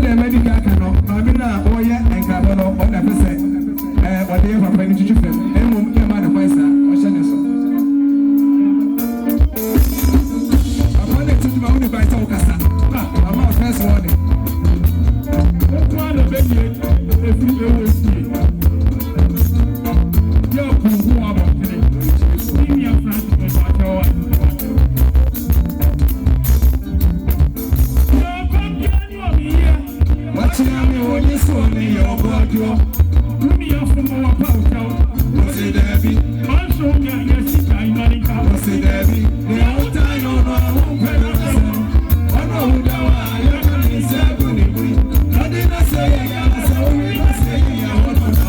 the medical canoe, Mamina, oh yeah, and Cavano, on the percent. What they have for to film, and won't be a man of my son, or Shannon. I wanted to do my own by Tokasa. I'm our first warning. That's why the baby, if you know, you're cool. Leave me a friend to my What's your name? When you saw me, your body, you me off from our pouch. Was it Debbie? Also, yes, I Monica. Was it Debbie? The old time on our home pedal. I know who the one you're going to say. I didn't say, I saw me, I say, I want to know.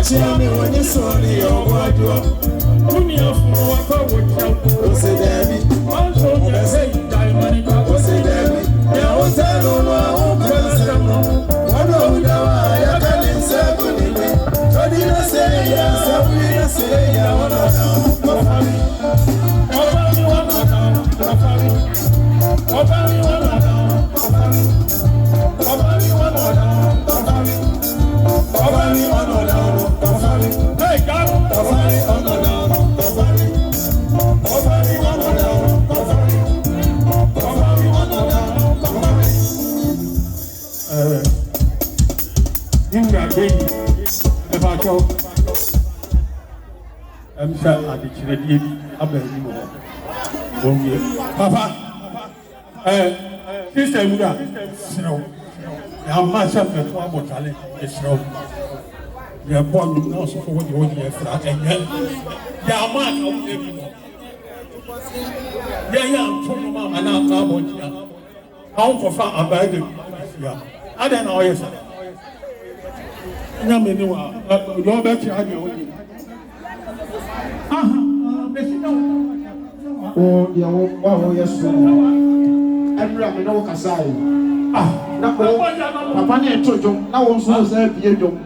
Tell me when you saw the old wardrobe. Only a fool of a wood. Was it Debbie? Also, you say, Diamond, was it Debbie? Yeah, was I don't know how person. One of the I can't say, so did I say, yes, I will say, I want to know. I'm sure I did Papa, Sister Muda, snow. Now, myself, the former talent is snow. You are born with no support you want to flat and then there are marks of everyone. There are two mamma and now about you. How for far about the I don't know, yes. I don't know, Robert, you had your own. O deɛ wo yɛ so ɛnura me na wo kasa yi na ko papa ne to dwom na wo nso sɛ bie dwom